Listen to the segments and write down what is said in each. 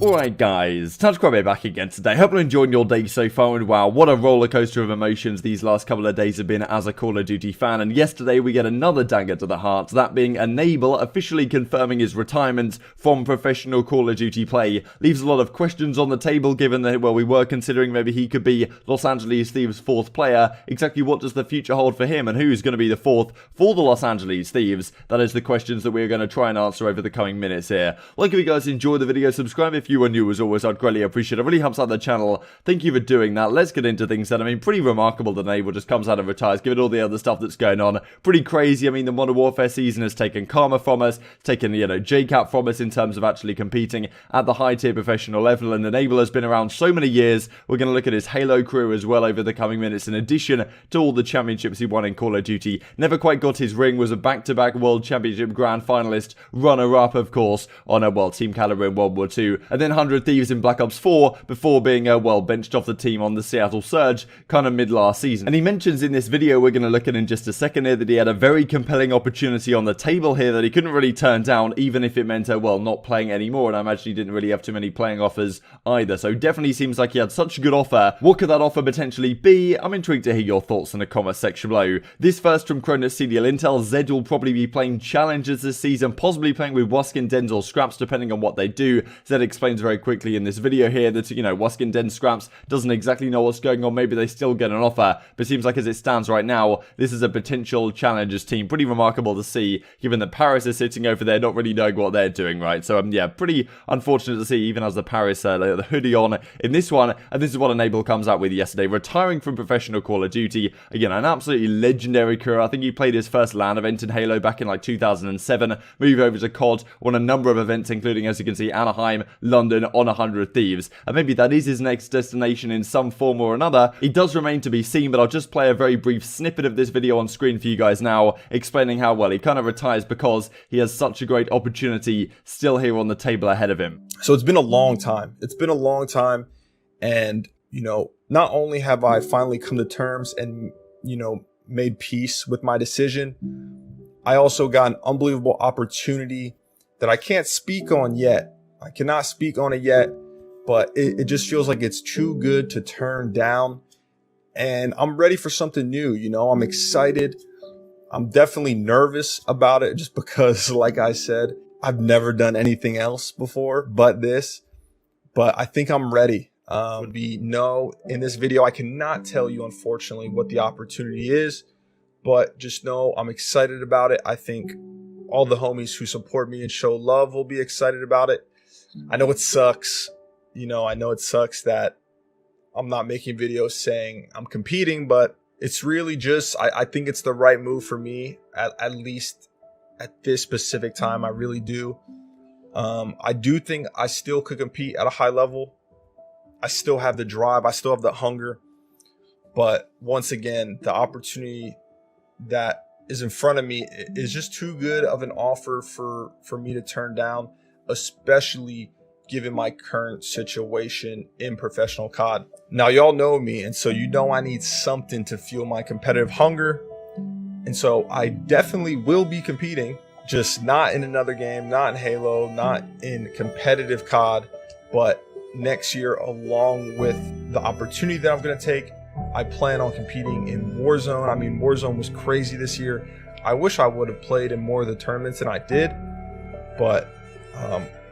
Alright guys, TouchCrabbe back again today. Hope you're enjoying your day so far, and wow, what a roller coaster of emotions these last couple of days have been as a Call of Duty fan. And yesterday we get another dagger to the heart, that being Enable officially confirming his retirement from professional Call of Duty play. Leaves a lot of questions on the table given that, well, we were considering maybe he could be Los Angeles Thieves' fourth player. Exactly what does the future hold for him, and who's going to be the fourth for the Los Angeles Thieves? That is the questions that we're going to try and answer over the coming minutes here. Like if you guys enjoyed the video, subscribe if you are new. As always, I'd greatly appreciate it. It really helps out the channel. Thank you for doing that. Let's get into things then. I mean, pretty remarkable that Enable just comes out and retires, given all the other stuff that's going on. Pretty crazy. I mean, the Modern Warfare season has taken Karma from us, taken, JCap from us in terms of actually competing at the high-tier professional level, and Enable has been around so many years. We're going to look at his Halo career as well over the coming minutes, in addition to all the championships he won in Call of Duty. Never quite got his ring, was a back-to-back World Championship Grand Finalist, runner-up, of course, on a, Team Caliber in World War II, and then 100 Thieves in Black Ops 4 before being, benched off the team on the Seattle Surge kind of mid-last season. And he mentions in this video we're going to look at in just a second here that he had a very compelling opportunity on the table here that he couldn't really turn down, even if it meant, not playing anymore. And I imagine he didn't really have too many playing offers either. So definitely seems like he had such a good offer. What could that offer potentially be? I'm intrigued to hear your thoughts in the comment section below. This first from Cronus CDL Intel. Zed will probably be playing challenges this season, possibly playing with Waskin, Dens or Scraps, depending on what they do. Zed explains very quickly in this video here that, Waskin, Dens, Scraps doesn't exactly know what's going on. Maybe they still get an offer, but it seems like as it stands right now, this is a potential challengers team. Pretty remarkable to see, given that Paris is sitting over there not really knowing what they're doing, right? So, yeah, pretty unfortunate to see, even as the Paris, the hoodie on in this one, and this is what Enable comes out with yesterday, retiring from professional Call of Duty. Again, an absolutely legendary career. I think he played his first LAN event in Halo back in, 2007, moved over to CoD, won a number of events, including, as you can see, Anaheim, London, on 100 Thieves, and maybe that is his next destination in some form or another. It does remain to be seen, but I'll just play a very brief snippet of this video on screen for you guys now, explaining how, he kind of retires because he has such a great opportunity still here on the table ahead of him. So it's been a long time. It's been a long time, and, not only have I finally come to terms and, made peace with my decision, I also got an unbelievable opportunity that I can't speak on yet. I cannot speak on it yet, but it just feels like it's too good to turn down, and I'm ready for something new. I'm excited. I'm definitely nervous about it just because, like I said, I've never done anything else before but this, but I think I'm ready. In this video, I cannot tell you, unfortunately, what the opportunity is, but just know I'm excited about it. I think all the homies who support me and show love will be excited about it. I know it sucks. I know it sucks that I'm not making videos saying I'm competing, but it's really just, I think it's the right move for me, at least at this specific time. I really do. I do think I still could compete at a high level. I still have the drive. I still have the hunger. But once again, the opportunity that is in front of me is just too good of an offer for me to turn down, especially given my current situation in professional COD. Now, y'all know me, and so I need something to fuel my competitive hunger. And so I definitely will be competing, just not in another game, not in Halo, not in competitive COD, but next year, along with the opportunity that I'm going to take, I plan on competing in Warzone. I mean, Warzone was crazy this year. I wish I would have played in more of the tournaments than I did, but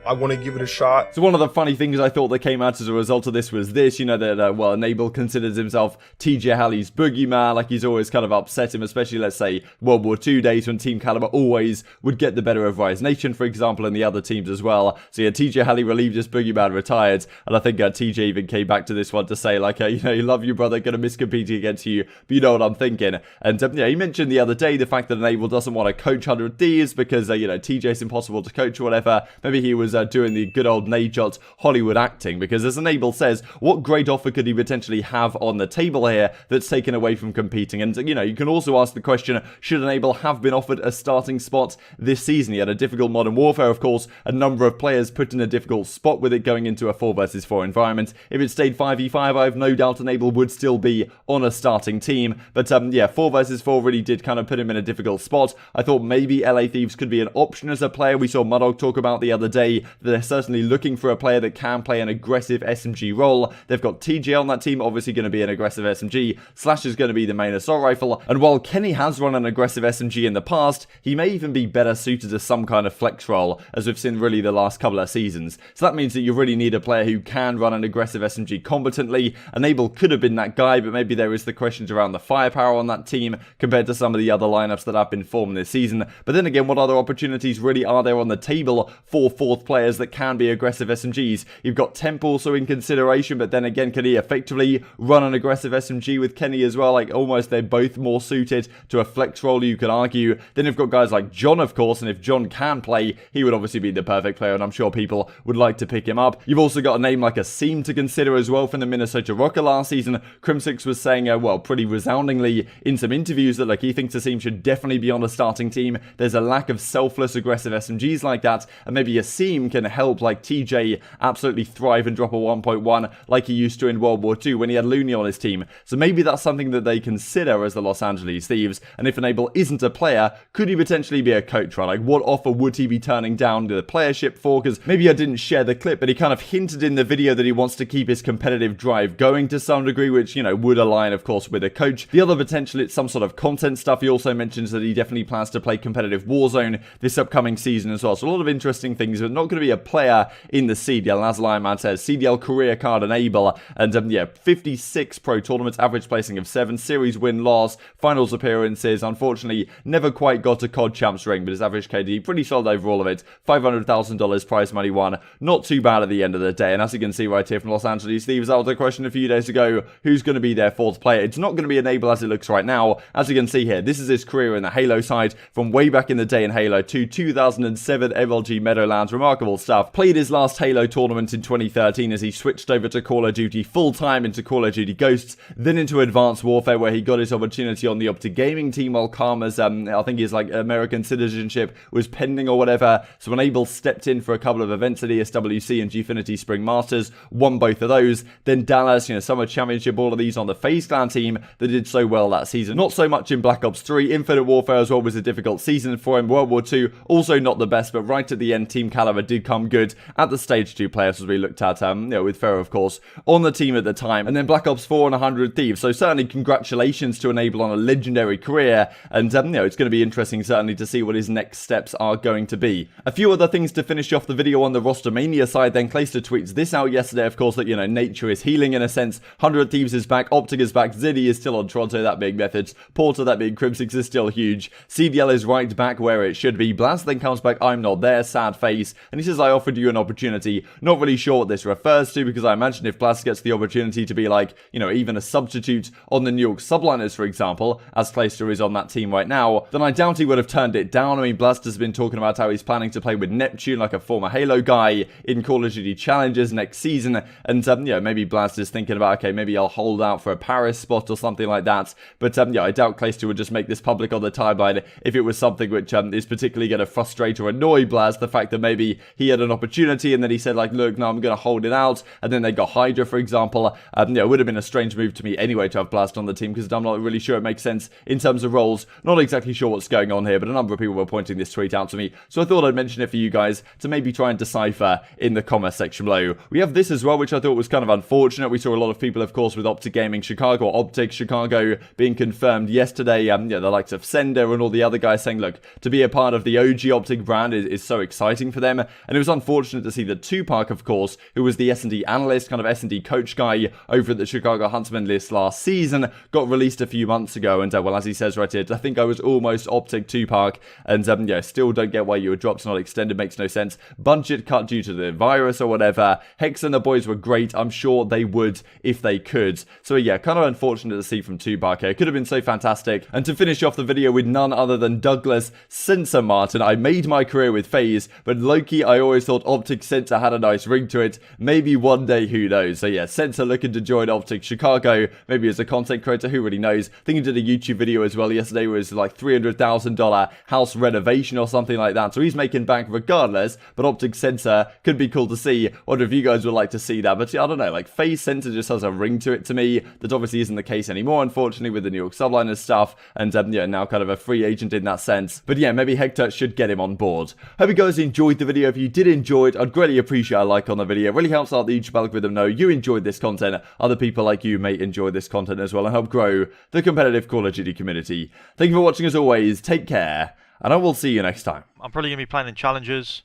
I want to give it a shot. So one of the funny things I thought that came out as a result of this was this, that, Enable considers himself TJ Halley's boogeyman, like he's always kind of upset him, especially, let's say, World War II days when Team Caliber always would get the better of Rise Nation, for example, and the other teams as well. So yeah, TJ Halley relieved his boogeyman, retired, and I think TJ even came back to this one to say, you love you, brother, gonna miss competing against you, but you know what I'm thinking. And, he mentioned the other day the fact that Enable doesn't want to coach 100 Thieves because, TJ's impossible to coach or whatever. Maybe he was doing the good old Nadeshot Hollywood acting, because as Enable says, what great offer could he potentially have on the table here that's taken away from competing? And you can also ask the question, should Enable have been offered a starting spot this season? He had a difficult Modern Warfare, of course, a number of players put in a difficult spot with it going into a 4 versus 4 environment. If it stayed 5v5, I have no doubt Enable would still be on a starting team, but yeah, 4 versus 4 really did kind of put him in a difficult spot. I thought maybe LA Thieves could be an option as a player. We saw MattG talk about the other day me that they're certainly looking for a player that can play an aggressive SMG role. They've got TJ on that team, obviously going to be an aggressive SMG. Slash is going to be the main assault rifle. And while Kenny has run an aggressive SMG in the past, he may even be better suited to some kind of flex role, as we've seen really the last couple of seasons. So that means that you really need a player who can run an aggressive SMG competently. Enable could have been that guy, but maybe there is the questions around the firepower on that team compared to some of the other lineups that have been formed this season. But then again, what other opportunities really are there on the table for fourth players that can be aggressive SMGs? You've got Temp also in consideration, but then again, can he effectively run an aggressive SMG with Kenny as well? Like, almost they're both more suited to a flex role, you could argue. Then you've got guys like John, of course, and if John can play, he would obviously be the perfect player, and I'm sure people would like to pick him up. You've also got a name like a Simp to consider as well from the Minnesota Rocket last season. Crimsix was saying, well, pretty resoundingly in some interviews that, like, he thinks the team should definitely be on a starting team. There's a lack of selfless, aggressive SMGs like that, and maybe a Simp can help, like, TJ absolutely thrive and drop a 1.1 like he used to in World War II when he had Looney on his team. So maybe that's something that they consider as the Los Angeles Thieves. And if Enable isn't a player, could he potentially be a coach, right? Like, what offer would he be turning down the playership for? Because maybe I didn't share the clip, but he kind of hinted in the video that he wants to keep his competitive drive going to some degree, which, you know, would align, of course, with a coach. The other potential, it's some sort of content stuff. He also mentions that he definitely plans to play competitive Warzone this upcoming season as well. So a lot of interesting things, but not going to be a player in the CDL, as Lionman says. CDL career card Enable, and yeah, 56 pro tournaments, average placing of 7, series win-loss, finals appearances. Unfortunately, never quite got a CoD champs ring, but his average KD, pretty solid over all of it. $500,000 prize money won. Not too bad at the end of the day. And as you can see right here from Los Angeles Thieves, that was a question a few days ago. Who's going to be their fourth player? It's not going to be Enable as it looks right now. As you can see here, this is his career in the Halo side from way back in the day in Halo 2, 2007 MLG Meadowlands. Remarkable stuff. Played his last Halo tournament in 2013 as he switched over to Call of Duty full-time, into Call of Duty Ghosts, then into Advanced Warfare, where he got his opportunity on the Optic Gaming team while Karma's, I think his like American citizenship was pending or whatever. So Enable stepped in for a couple of events at ESWC and Gfinity Spring Masters, won both of those. Then Dallas, you know, Summer Championship, all of these on the FaZe Clan team that did so well that season. Not so much in Black Ops 3. Infinite Warfare as well was a difficult season for him. World War 2, also not the best, but right at the end, Team Caliber did come good at the Stage 2 players as we looked at, you know, with Ferro, of course, on the team at the time. And then Black Ops 4 and 100 Thieves. So certainly congratulations to Enable on a legendary career. And, you know, it's going to be interesting certainly to see what his next steps are going to be. A few other things to finish off the video on the roster mania side then. Clayster tweets this out yesterday, of course, that, you know, nature is healing in a sense. 100 Thieves is back. Optic is back. Ziddy is still on Toronto, that being Methods. Porter, that being Crimsix, is still huge. CDL is right back where it should be. Blast then comes back. I'm not there. Sad face. And he says, I offered you an opportunity. Not really sure what this refers to, because I imagine if Blast gets the opportunity to be like, you know, even a substitute on the New York Subliners, for example, as Clayster is on that team right now, then I doubt he would have turned it down. I mean, Blast has been talking about how he's planning to play with Neptune, like a former Halo guy, in Call of Duty Challenges next season. And, you know, maybe Blast is thinking about, okay, maybe I'll hold out for a Paris spot or something like that. But, yeah, I doubt Clayster would just make this public on the timeline if it was something which is particularly going to frustrate or annoy Blast. The fact that maybe he had an opportunity and then he said, like, look, no, I'm going to hold it out. And then they got Hydra, for example. You know, it would have been a strange move to me anyway to have Blast on the team, because I'm not really sure it makes sense in terms of roles. Not exactly sure what's going on here, but a number of people were pointing this tweet out to me. So I thought I'd mention it for you guys to maybe try and decipher in the comment section below. We have this as well, which I thought was kind of unfortunate. We saw a lot of people, of course, with Optic Gaming Chicago, or Optic Chicago, being confirmed yesterday. Yeah, the likes of Sender and all the other guys saying, look, to be a part of the OG Optic brand is so exciting for them. And it was unfortunate to see that Tupac, of course, who was the S&D analyst, kind of S&D coach guy over at the Chicago Huntsmen list last season, got released a few months ago. And, well, as he says right here, I think I was almost Optic Tupac. And, yeah, still don't get why you were dropped, not extended, makes no sense. Budget cut due to the virus or whatever. Hex and the boys were great. I'm sure they would if they could. So, yeah, kind of unfortunate to see from Tupac here. Could have been so fantastic. And to finish off the video with none other than Douglas Sensor Martin. I made my career with FaZe, but low-key, I always thought Optic Sensor had a nice ring to it. Maybe one day, who knows? So, yeah, Sensor looking to join Optic Chicago, maybe as a content creator, who really knows? I think he did a YouTube video as well yesterday, where it was like $300,000 house renovation or something like that. So he's making bank regardless, but Optic Sensor could be cool to see. Wonder if you guys would like to see that. But yeah, I don't know, like FaZe Sensor just has a ring to it to me that obviously isn't the case anymore, unfortunately, with the New York Subliners stuff, and yeah, now kind of a free agent in that sense. But yeah, maybe Hector should get him on board. Hope you guys enjoyed the video. if you did enjoy it, I'd greatly appreciate a like on the video. It really helps out the YouTube algorithm know you enjoyed this content. Other people like you may enjoy this content as well and help grow the competitive Call of Duty community. Thank you for watching as always. Take care, and I will see you next time. I'm probably going to be playing in challenges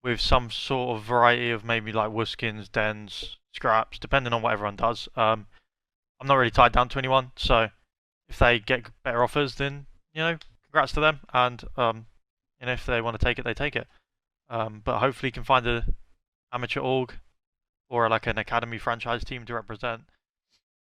with some sort of variety of maybe like Wuskins, Dens, Scraps, depending on what everyone does. I'm not really tied down to anyone, so if they get better offers, then, you know, congrats to them, and you know, if they want to take it, they take it. But hopefully can find a amateur org or like an academy franchise team to represent.